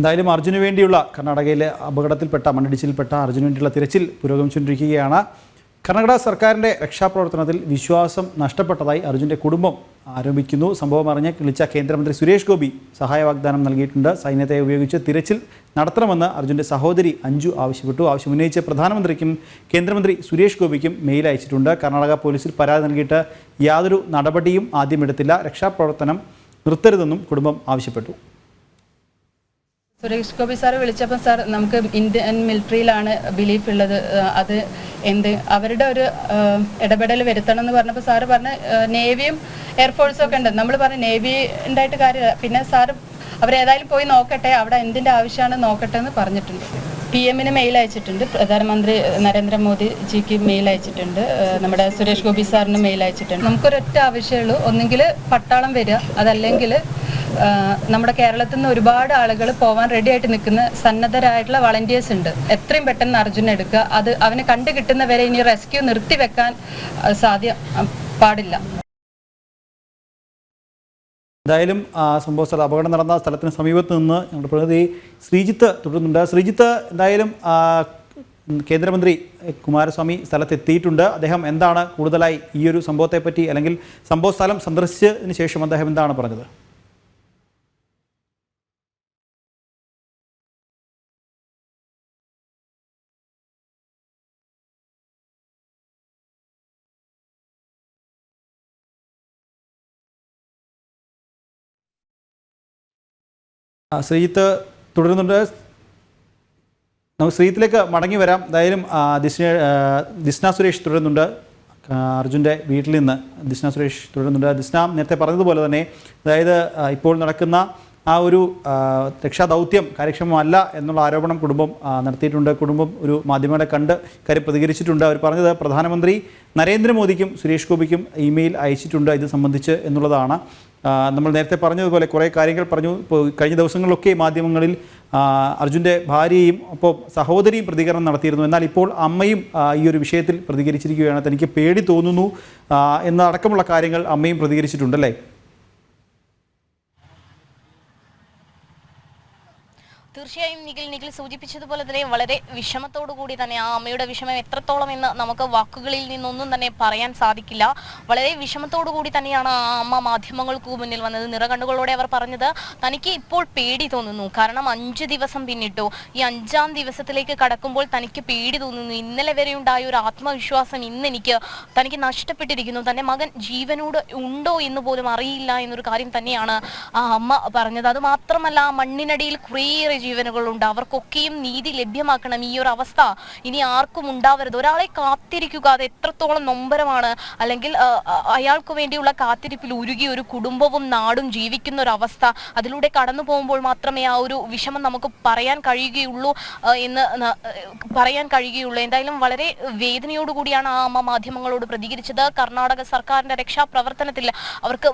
എന്തായാലും അർജുന് വേണ്ടിയുള്ള കർണാടകയിലെ അപകടത്തിൽപ്പെട്ട മണ്ണിടിച്ചിൽപ്പെട്ട അർജുന് വേണ്ടിയുള്ള തിരച്ചിൽ പുരോഗമിച്ചുകൊണ്ടിരിക്കുകയാണ്. കർണാടക സർക്കാരിൻ്റെ രക്ഷാപ്രവർത്തനത്തിൽ വിശ്വാസം നഷ്ടപ്പെട്ടതായി അർജുൻ്റെ കുടുംബം ആരോപിക്കുന്നു. സംഭവം അറിഞ്ഞ് വിളിച്ച കേന്ദ്രമന്ത്രി സുരേഷ് ഗോപി സഹായ വാഗ്ദാനം നൽകിയിട്ടുണ്ട്. സൈന്യത്തെ ഉപയോഗിച്ച് തിരച്ചിൽ നടത്തണമെന്ന് അർജുൻ്റെ സഹോദരി അഞ്ജു ആവശ്യപ്പെട്ടു. ആവശ്യമുന്നയിച്ച് പ്രധാനമന്ത്രിക്കും കേന്ദ്രമന്ത്രി സുരേഷ് ഗോപിക്കും മെയിൽ അയച്ചിട്ടുണ്ട്. കർണാടക പോലീസിൽ പരാതി നൽകിയിട്ട് യാതൊരു നടപടിയും ആദ്യം എടുത്തില്ല. രക്ഷാപ്രവർത്തനം നിർത്തരുതെന്നും കുടുംബം ആവശ്യപ്പെട്ടു. സുരേഷ് ഗോപി സാർ വിളിച്ചപ്പോൾ സാർ നമുക്ക് ഇന്ത്യൻ മിലിറ്ററിയിലാണ് ബിലീഫ് ഉള്ളത്, അത് അവരുടെ ഒരു ഇടപെടൽ വരുത്തണം എന്ന് പറഞ്ഞപ്പോൾ സാറ് പറഞ്ഞ് നേവിയും എയർഫോഴ്സും ഒക്കെ ഉണ്ട്. നമ്മൾ പറഞ്ഞ് നേവി ഉണ്ടായിട്ട് കാര്യമില്ല, പിന്നെ സാറ് അവരേതായാലും പോയി നോക്കട്ടെ, അവിടെ എന്തിൻ്റെ ആവശ്യമാണ് നോക്കട്ടെ എന്ന് പറഞ്ഞിട്ടുണ്ട്. PM-ന് മെയിൽ അയച്ചിട്ടുണ്ട്, പ്രധാനമന്ത്രി നരേന്ദ്രമോദിജിക്ക് മെയിൽ അയച്ചിട്ടുണ്ട്, നമ്മുടെ സുരേഷ് ഗോപി സാറിന് മെയിൽ അയച്ചിട്ടുണ്ട്. നമുക്കൊരൊറ്റ ആവശ്യമുള്ളൂ, ഒന്നെങ്കിൽ പട്ടാളം വരിക, അതല്ലെങ്കിൽ നമ്മുടെ കേരളത്തിൽ നിന്ന് ഒരുപാട് ആളുകൾ പോവാൻ റെഡി ആയിട്ട് നിൽക്കുന്ന സന്നദ്ധരായിട്ടുള്ള വളണ്ടിയേഴ്സ് ഉണ്ട്. എത്രയും പെട്ടെന്ന് അർജുനെ എടുക്കുക. അത് അവനെ കണ്ടു കിട്ടുന്നവരെ ഇനി റെസ്ക്യൂ നിർത്തിവെക്കാൻ പാടില്ല. എന്തായാലും സംഭവ സ്ഥലം അപകടം നടന്ന സ്ഥലത്തിന് സമീപത്ത് നിന്ന് ഞങ്ങളുടെ പ്രതിനിധി ശ്രീജിത്ത് തുടരുന്നുണ്ട്. ശ്രീജിത്ത്, എന്തായാലും കേന്ദ്രമന്ത്രി കുമാരസ്വാമി സ്ഥലത്തെത്തിയിട്ടുണ്ട്. അദ്ദേഹം എന്താണ് കൂടുതലായി ഈ ഒരു സംഭവത്തെപ്പറ്റി, അല്ലെങ്കിൽ സംഭവ സ്ഥലം സന്ദർശിച്ചതിന് ശേഷം അദ്ദേഹം എന്താണ് പറഞ്ഞത്? ശ്രീജിത്ത് തുടരുന്നുണ്ട്. നമുക്ക് ശ്രീജിത്തിലേക്ക് മടങ്ങി വരാം. എന്തായാലും ദിസ്ന സുരേഷ് തുടരുന്നുണ്ട്. അർജുൻ്റെ വീട്ടിൽ നിന്ന് ദിസ്ന സുരേഷ് തുടരുന്നുണ്ട്. ദിസ്ന നേരത്തെ പറഞ്ഞതുപോലെ തന്നെ, അതായത് ഇപ്പോൾ നടക്കുന്ന ആ ഒരു രക്ഷാദൗത്യം കാര്യക്ഷമമല്ല എന്നുള്ള ആരോപണം കുടുംബം നടത്തിയിട്ടുണ്ട്. കുടുംബം ഒരു മാധ്യമങ്ങളെ കണ്ട് കാര്യം പ്രതികരിച്ചിട്ടുണ്ട്. അവർ പറഞ്ഞത് പ്രധാനമന്ത്രി നരേന്ദ്രമോദിക്കും സുരേഷ് ഗോപിക്കും ഇമെയിൽ അയച്ചിട്ടുണ്ട് ഇത് സംബന്ധിച്ച് എന്നുള്ളതാണ്. നമ്മൾ നേരത്തെ പറഞ്ഞതുപോലെ കുറേ കാര്യങ്ങൾ പറഞ്ഞു. ഇപ്പോൾ കഴിഞ്ഞ ദിവസങ്ങളിലൊക്കെ മാധ്യമങ്ങളിൽ അർജുൻ്റെ ഭാര്യയും ഒപ്പം സഹോദരിയും പ്രതികരണം നടത്തിയിരുന്നു. എന്നാൽ ഇപ്പോൾ അമ്മയും ഈ ഒരു വിഷയത്തിൽ പ്രതികരിച്ചിരിക്കുകയാണ്. തനിക്ക് പേടി തോന്നുന്നു എന്നടക്കമുള്ള കാര്യങ്ങൾ അമ്മയും പ്രതികരിച്ചിട്ടുണ്ടല്ലേ? തീർച്ചയായും നിഖിൽ സൂചിപ്പിച്ചതുപോലെ തന്നെ വളരെ വിഷമത്തോടു കൂടി തന്നെ ആ അമ്മയുടെ വിഷമം എത്രത്തോളം എന്ന് നമുക്ക് വാക്കുകളിൽ നിന്നൊന്നും തന്നെ പറയാൻ സാധിക്കില്ല. വളരെ വിഷമത്തോടു കൂടി തന്നെയാണ് ആ അമ്മ മാധ്യമങ്ങൾക്ക് മുന്നിൽ വന്നത്. നിറകണ്ണുകളോടെ അവർ പറഞ്ഞത് തനിക്ക് ഇപ്പോൾ പേടി തോന്നുന്നു, കാരണം 5 ദിവസം പിന്നിട്ടു. ഈ 5ാം ദിവസത്തിലേക്ക് കടക്കുമ്പോൾ തനിക്ക് പേടി തോന്നുന്നു. ഇന്നലെ വരെ ഉണ്ടായ ഒരു ആത്മവിശ്വാസം ഇന്ന് തനിക്ക് നഷ്ടപ്പെട്ടിരിക്കുന്നു. തൻ്റെ മകൻ ജീവനോട് ഉണ്ടോ എന്ന് പോലും അറിയില്ല എന്നൊരു കാര്യം തന്നെയാണ് ആ അമ്മ പറഞ്ഞത്. അതുമാത്രമല്ല, ആ മണ്ണിനടിയിൽ കുറേയേറെ ജീവനുകളുണ്ട്, അവർക്കൊക്കെയും നീതി ലഭ്യമാക്കണം. ഈ ഒരു അവസ്ഥ ഇനി ആർക്കും ഉണ്ടാവരുത്. ഒരാളെ കാത്തിരിക്കുക, അത് എത്രത്തോളം നൊമ്പരമാണ്. അല്ലെങ്കിൽ അയാൾക്ക് വേണ്ടിയുള്ള കാത്തിരിപ്പിൽ ഉരുകി ഒരു കുടുംബവും നാടും ജീവിക്കുന്ന ഒരു അവസ്ഥ, അതിലൂടെ കടന്നു പോകുമ്പോൾ മാത്രമേ ആ ഒരു വിഷമം നമുക്ക് പറയാൻ കഴിയുകയുള്ളൂ. എന്തായാലും വളരെ വേദനയോടുകൂടിയാണ് ആ അമ്മ മാധ്യമങ്ങളോട് പ്രതികരിച്ചത്. കർണാടക സർക്കാരിന്റെ രക്ഷാപ്രവർത്തനത്തിൽ അവർക്ക്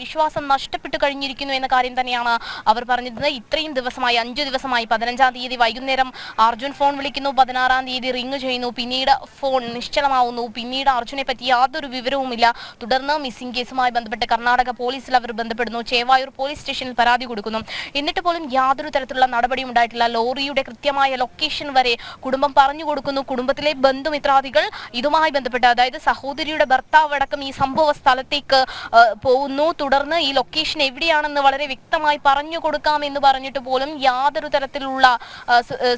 വിശ്വാസം നഷ്ടപ്പെട്ടു കഴിഞ്ഞിരിക്കുന്നു എന്ന കാര്യം തന്നെയാണ് അവർ പറഞ്ഞത്. ഇത്രയും ദിവസമായി 5 ദിവസമായി 15-ാം തീയതി വൈകുന്നേരം അർജുൻ ഫോൺ വിളിക്കുന്നു, 16-ാം തീയതി റിങ് ചെയ്യുന്നു, പിന്നീട് ഫോൺ നിശ്ചലമാവുന്നു, പിന്നീട് അർജുനെ പറ്റി യാതൊരു വിവരവുമില്ല. തുടർന്ന് മിസ്സിംഗ് കേസുമായി ബന്ധപ്പെട്ട് കർണാടക പോലീസിൽ അവർ ബന്ധപ്പെടുന്നു, ചേവായൂർ പോലീസ് സ്റ്റേഷനിൽ പരാതി കൊടുക്കുന്നു. എന്നിട്ട് പോലും യാതൊരു തരത്തിലുള്ള നടപടിയും ഉണ്ടായിട്ടില്ല. ലോറിയുടെ കൃത്യമായ ലൊക്കേഷൻ വരെ കുടുംബം പറഞ്ഞു കൊടുക്കുന്നു. കുടുംബത്തിലെ ബന്ധുമിത്രാദികൾ ഇതുമായി ബന്ധപ്പെട്ട്, അതായത് സഹോദരിയുടെ ഭർത്താവ് അടക്കം ഈ സംഭവ സ്ഥലത്തേക്ക് പോകുന്നു. തുടർന്ന് ഈ ലൊക്കേഷൻ എവിടെയാണെന്ന് വളരെ വ്യക്തമായി പറഞ്ഞു കൊടുക്കാം എന്ന് പറഞ്ഞിട്ട് പോലും യാതൊരു തരത്തിലുള്ള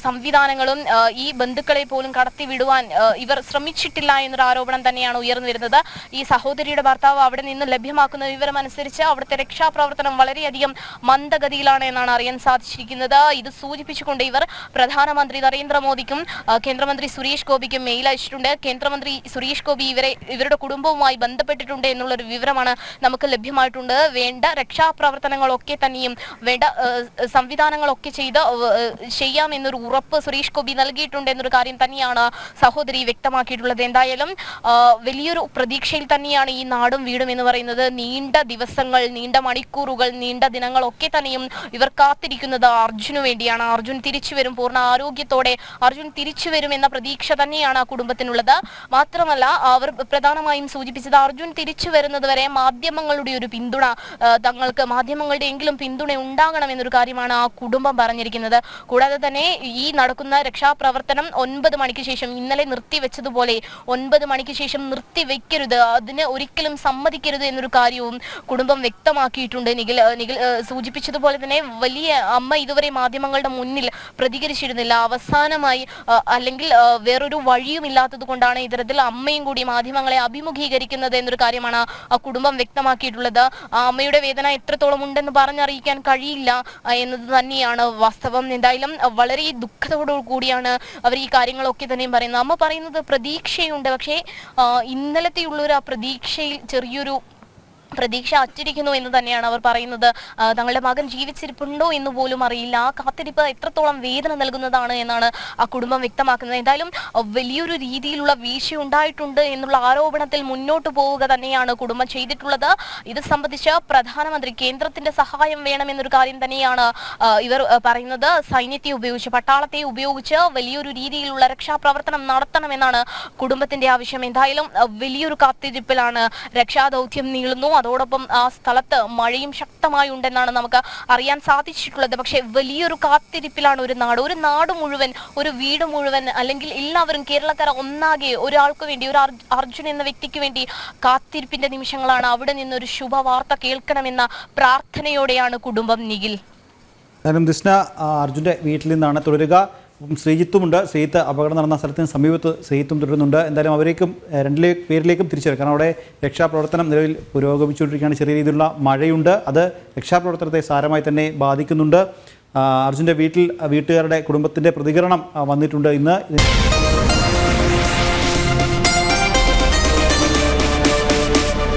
സംവിധാനങ്ങളും ഈ ബന്ധുക്കളെ പോലും കടത്തിവിടുവാൻ ഇവർ ശ്രമിച്ചിട്ടില്ല എന്നൊരു ആരോപണം തന്നെയാണ് ഉയർന്നു വരുന്നത്. ഈ സഹോദരിയുടെ ഭർത്താവ് അവിടെ നിന്ന് ലഭ്യമാക്കുന്ന വിവരം അനുസരിച്ച് അവിടുത്തെ രക്ഷാപ്രവർത്തനം വളരെയധികം മന്ദഗതിയിലാണ് എന്നാണ് അറിയാൻ സാധിച്ചിരിക്കുന്നത്. ഇത് സൂചിപ്പിച്ചുകൊണ്ട് ഇവർ പ്രധാനമന്ത്രി നരേന്ദ്രമോദിക്കും കേന്ദ്രമന്ത്രി സുരേഷ് ഗോപിക്കും മെയിൽ അയച്ചിട്ടുണ്ട്. കേന്ദ്രമന്ത്രി സുരേഷ് ഗോപി ഇവരുടെ കുടുംബവുമായി ബന്ധപ്പെട്ടിട്ടുണ്ട് എന്നുള്ളൊരു വിവരമാണ് നമുക്ക് ലഭ്യമായിട്ടുണ്ട്. വേണ്ട രക്ഷാപ്രവർത്തനങ്ങളൊക്കെ തന്നെയും വേണ്ട സംവിധാനങ്ങളൊക്കെ ചെയ്യാമെന്നൊരു ഉറപ്പ് സുരേഷ് ഗോപി നൽകിയിട്ടുണ്ട് എന്നൊരു കാര്യം തന്നെയാണ് സഹോദരി വ്യക്തമാക്കിയിട്ടുള്ളത്. എന്തായാലും വലിയൊരു പ്രതീക്ഷയിൽ തന്നെയാണ് ഈ നാടും വീടും എന്ന് പറയുന്നത്. നീണ്ട ദിവസങ്ങൾ, നീണ്ട മണിക്കൂറുകൾ, നീണ്ട ദിനങ്ങളൊക്കെ തന്നെയും ഇവർ കാത്തിരിക്കുന്നത് അർജുനു വേണ്ടിയാണ്. അർജുൻ തിരിച്ചു വരും, പൂർണ്ണ ആരോഗ്യത്തോടെ അർജുൻ തിരിച്ചു വരും എന്ന പ്രതീക്ഷ തന്നെയാണ് ആ കുടുംബത്തിനുള്ളത്. മാത്രമല്ല, അവർ പ്രധാനമായും സൂചിപ്പിച്ചത് അർജുൻ തിരിച്ചു വരുന്നത് വരെ മാധ്യമങ്ങളുടെ ഒരു പിന്തുണ, തങ്ങൾക്ക് മാധ്യമങ്ങളുടെ എങ്കിലും പിന്തുണ ഉണ്ടാകണം എന്നൊരു കാര്യമാണ് ആ കുടുംബം പറഞ്ഞിരിക്കുന്നത്. കൂടാതെ തന്നെ ഈ നടക്കുന്ന രക്ഷാപ്രവർത്തനം 9 മണിക്ക് ശേഷം ഇന്നലെ നിർത്തിവെച്ചതുപോലെ 9 മണിക്ക് ശേഷം നിർത്തിവെക്കരുത്, അതിന് ഒരിക്കലും സമ്മതിക്കരുത് എന്നൊരു കാര്യവും കുടുംബം വ്യക്തമാക്കിയിട്ടുണ്ട്. നിഖിൽ സൂചിപ്പിച്ചതുപോലെ തന്നെ വലിയ അമ്മ ഇതുവരെ മാധ്യമങ്ങളുടെ മുന്നിൽ പ്രതികരിച്ചിരുന്നില്ല. അവസാനമായി അല്ലെങ്കിൽ വേറൊരു വഴിയും ഇല്ലാത്തത് കൊണ്ടാണ് ഇത്തരത്തിൽ അമ്മയും കൂടി മാധ്യമങ്ങളെ അഭിമുഖീകരിക്കുന്നത് എന്നൊരു കാര്യമാണ് ആ കുടുംബം വ്യക്തമാക്കിയിട്ടുള്ളത്. ആ അമ്മയുടെ വേദന എത്രത്തോളം ഉണ്ടെന്ന് പറഞ്ഞറിയിക്കാൻ കഴിയില്ല എന്നത് തന്നെയാണ് വാസ്തവം. എന്തായാലും വളരെ ദുഃഖത്തോടു കൂടിയാണ് അവർ ഈ കാര്യങ്ങളൊക്കെ തന്നെയും പറയുന്നത്. അമ്മ പറയുന്നത് പ്രതീക്ഷയുണ്ട്, പക്ഷേ ഇന്നലത്തെയുള്ളൊരു ആ പ്രതീക്ഷയിൽ ചെറിയൊരു പ്രതീക്ഷ അറ്റിരിക്കുന്നു എന്ന് തന്നെയാണ് അവർ പറയുന്നത്. തങ്ങളുടെ മകൻ ജീവിച്ചിരിപ്പുണ്ടോ എന്ന് പോലും അറിയില്ല. ആ കാത്തിരിപ്പ് എത്രത്തോളം വേദന നൽകുന്നതാണ് എന്നാണ് ആ കുടുംബം വ്യക്തമാക്കുന്നത്. എന്തായാലും വലിയൊരു രീതിയിലുള്ള വീഴ്ച ഉണ്ടായിട്ടുണ്ട് എന്നുള്ള ആരോപണത്തിൽ മുന്നോട്ട് പോവുക തന്നെയാണ് കുടുംബം ചെയ്തിട്ടുള്ളത്. ഇത് സംബന്ധിച്ച് പ്രധാനമന്ത്രി കേന്ദ്രത്തിന്റെ സഹായം വേണമെന്നൊരു കാര്യം തന്നെയാണ് ഇവർ പറയുന്നത്. സൈന്യത്തെ ഉപയോഗിച്ച്, പട്ടാളത്തെ ഉപയോഗിച്ച് വലിയൊരു രീതിയിലുള്ള രക്ഷാപ്രവർത്തനം നടത്തണമെന്നാണ് കുടുംബത്തിന്റെ ആവശ്യം. എന്തായാലും വലിയൊരു കാത്തിരിപ്പിലാണ്. രക്ഷാദൗത്യം നീളുന്നു. അതോടൊപ്പം ആ സ്ഥലത്ത് മഴയും ശക്തമായി ഉണ്ടെന്നാണ് നമുക്ക് അറിയാൻ സാധിച്ചിട്ടുള്ളത്. പക്ഷേ വലിയൊരു കാത്തിരിപ്പിലാണ് ഒരു നാട് മുഴുവൻ, ഒരു വീട് മുഴുവൻ, അല്ലെങ്കിൽ എല്ലാവരും കേരളക്കര ഒന്നാകെ ഒരാൾക്ക് വേണ്ടി, ഒരു അർജുൻ എന്ന വ്യക്തിക്ക് വേണ്ടി കാത്തിരിപ്പിന്റെ നിമിഷങ്ങളാണ്. അവിടെ നിന്നൊരു ശുഭവാർത്ത കേൾക്കണമെന്ന പ്രാർത്ഥനയോടെയാണ് കുടുംബം. നിഖിൽ, ദിസ്ന അർജുൻ്റെ വീട്ടിൽ നിന്നാണ് തുടരുക. ശ്രീജിത്തുമുണ്ട്. ശ്രീജിത്ത് അപകടം നടന്ന സ്ഥലത്തിന് സമീപത്ത് ശ്രീജിത്തും തുടരുന്നുണ്ട്. എന്തായാലും അവരേക്കും പേരിലേക്കും തിരിച്ചു വരും. കാരണം അവിടെ രക്ഷാപ്രവർത്തനം നിലവിൽ പുരോഗമിച്ചുകൊണ്ടിരിക്കുകയാണ്. ചെറിയ രീതിയിലുള്ള മഴയുണ്ട്, അത് രക്ഷാപ്രവർത്തനത്തെ സാരമായി തന്നെ ബാധിക്കുന്നുണ്ട്. അർജുൻ്റെ വീട്ടുകാരുടെ കുടുംബത്തിൻ്റെ പ്രതികരണം വന്നിട്ടുണ്ട് ഇന്ന്.